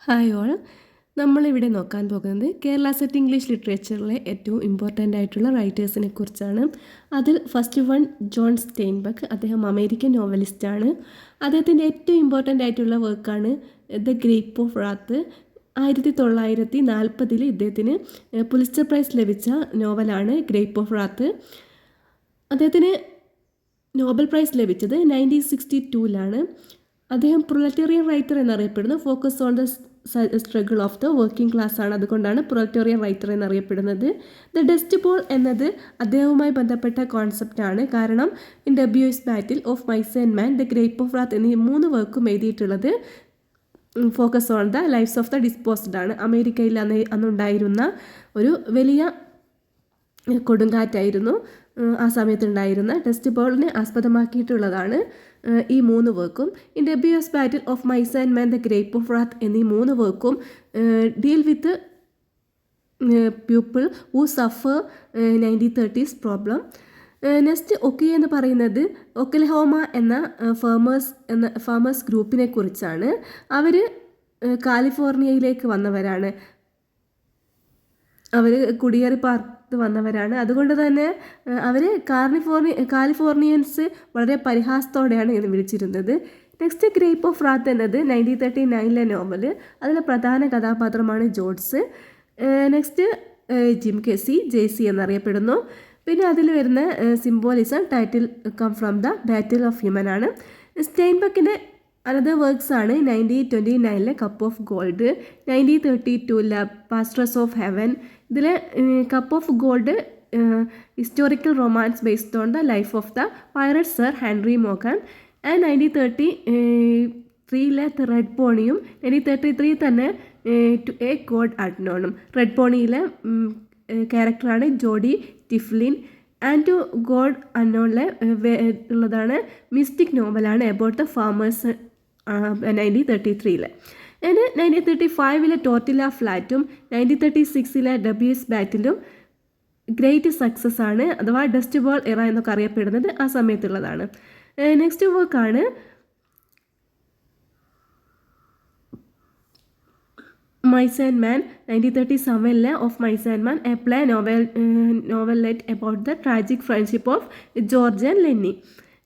Hi all. നമ്മളിവിടെ നോക്കാൻ പോകുന്നത് കേരള സെറ്റ് ഇംഗ്ലീഷ് ലിറ്ററേച്ചറിലെ ഏറ്റവും ഇമ്പോർട്ടൻ്റ് ആയിട്ടുള്ള റൈറ്റേഴ്സിനെ കുറിച്ചാണ്. അതിൽ ഫസ്റ്റ് വൺ ജോൺ സ്റ്റെയിൻബക്ക്. അദ്ദേഹം അമേരിക്കൻ നോവലിസ്റ്റാണ്. അദ്ദേഹത്തിൻ്റെ ഏറ്റവും ഇമ്പോർട്ടൻ്റ് ആയിട്ടുള്ള വർക്കാണ് ദ ഗ്രേപ്പ് ഓഫ് റാത്ത്. 1940 ഇദ്ദേഹത്തിന് പുലിറ്റ്സർ പ്രൈസ് ലഭിച്ച നോവലാണ് ഗ്രേപ്പ് ഓഫ് റാത്ത്. അദ്ദേഹത്തിന് നോബൽ പ്രൈസ് ലഭിച്ചത് 1962 അദ്ദേഹം പ്രൊലറ്റേറിയൻ റൈറ്റർ എന്നറിയപ്പെടുന്നു. Focus on the struggle of the working class ആണ്. അതുകൊണ്ടാണ് പ്രൊലറ്റേറിയൻ റൈറ്റർ എന്നറിയപ്പെടുന്നത്. ദ ഡസ്റ്റ് ബോൾ എന്നത് അദ്ദേഹവുമായി ബന്ധപ്പെട്ട കോൺസെപ്റ്റാണ്. കാരണം in dubious. Battle of mice and man, the grape of wrath എന്നീ 3 വർക്കും എഴുതിയിട്ടുള്ളത് focus on the lives of the dispossessed ആണ്. അമേരിക്കയിൽ അന്നുണ്ടായിരുന്ന ഒരു വലിയ കൊടുങ്കാറ്റായിരുന്നു ആ സമയത്തുണ്ടായിരുന്ന. ഡസ്റ്റ് ബോളിനെ ആസ്പദമാക്കിയിട്ടുള്ളതാണ് ഈ 3 വർക്കും. In dubious. Battle of mice and man, the grape of wrath എന്നീ 3 വർക്കും deal with people who suffer 1930s problem. Next Okie എന്ന് പറയുന്നത് ഒക്ലഹോമ എന്ന ഫാമേഴ്സ് ഗ്രൂപ്പിനെ കുറിച്ചാണ്. അവർ കാലിഫോർണിയയിലേക്ക് വന്നവരാണ്. അവർ കുടിയേറി പാർത്ത് വന്നവരാണ്. അതുകൊണ്ട് തന്നെ അവർ കാലിഫോർണിയൻസ് വളരെ പരിഹാസത്തോടെയാണ് ഇത് വിളിച്ചിരുന്നത്. നെക്സ്റ്റ് ഗ്രേപ്പ് ഓഫ് റാത്ത് എന്നത് 1939 നോവല്. അതിലെ പ്രധാന കഥാപാത്രമാണ് George. Next Jim Casy, J C എന്നറിയപ്പെടുന്നു. പിന്നെ അതിൽ വരുന്ന symbolism title come from the battle of human ആണ്. സ്റ്റെയിൻബക്കിൻ്റെ അനദർ വർക്ക്സ് ആണ് 1929 cup of gold, 1932 pastures of heaven. ഇതിൽ cup of gold historical romance based on the life of the pirate sir Henry Morgan. And 1933 red പോണിയും 1933 തന്നെ to a god അൺനോണും. Red പോണിയിലെ ക്യാരക്ടറാണ് Jody Tiflin. And to god അൺനോണിലെ ഉള്ളതാണ് mystic നോവലാണ് about the farmers 1933. 1935 Tortilla ഫ്ലാറ്റും 1936 ഡബ്ല്യു.എസ്. ബാറ്റിലും ഗ്രേറ്റ് സക്സസ് ആണ്, അഥവാ ഡസ്റ്റ് ബോൾ എറ എന്നൊക്കെ അറിയപ്പെടുന്നത് ആ സമയത്തുള്ളതാണ്. നെക്സ്റ്റ് വർക്കാണ് mice and man, 1937 of mice and man, a play novelette about the tragic friendship of George and Lennie.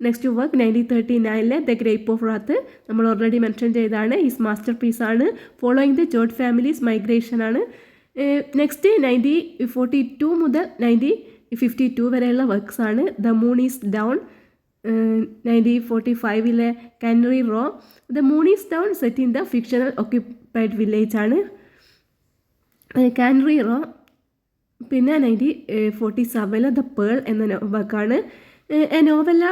Next work 1939 the grape of wrath, നമ്മൾ ഓൾറെഡി മെൻഷൻ ചെയ്താണ്. His master പീസാണ്. Following the George families migration ആണ്. Next 1942 മുതൽ 1952 വരെയുള്ള works ആണ്. The moon is down, 1945 Cannery Row. The moon is down set in the fictional occupied village ആണ് Cannery Row. പിന്നെ 1947 the pearl എന്ന വർക്കാണ്. A novella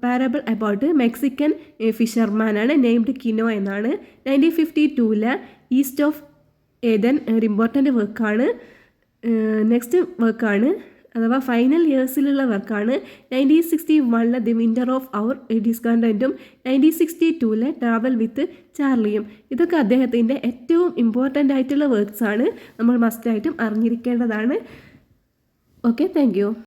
parable about Mexican fisherman ആണ്, named Kino എന്നാണ്. 1952 ഈസ്റ്റ് ഓഫ് ഏദൻ ഒരു important വർക്കാണ്. നെക്സ്റ്റ് വർക്കാണ് അഥവാ ഫൈനൽ ഇയേഴ്സിലുള്ള വർക്കാണ് 1961 ദി വിൻ്റർ ഓഫ് അവർ ഡിസ്കണ്ടൻറ്റും 1962 ട്രാവൽ വിത്ത് ചാർലിയും. ഇതൊക്കെ അദ്ദേഹത്തിൻ്റെ ഏറ്റവും ഇമ്പോർട്ടൻ്റ് ആയിട്ടുള്ള വർക്ക്സ് ആണ്. നമ്മൾ മസ്റ്റായിട്ടും അറിഞ്ഞിരിക്കേണ്ടതാണ്. Okay, thank you.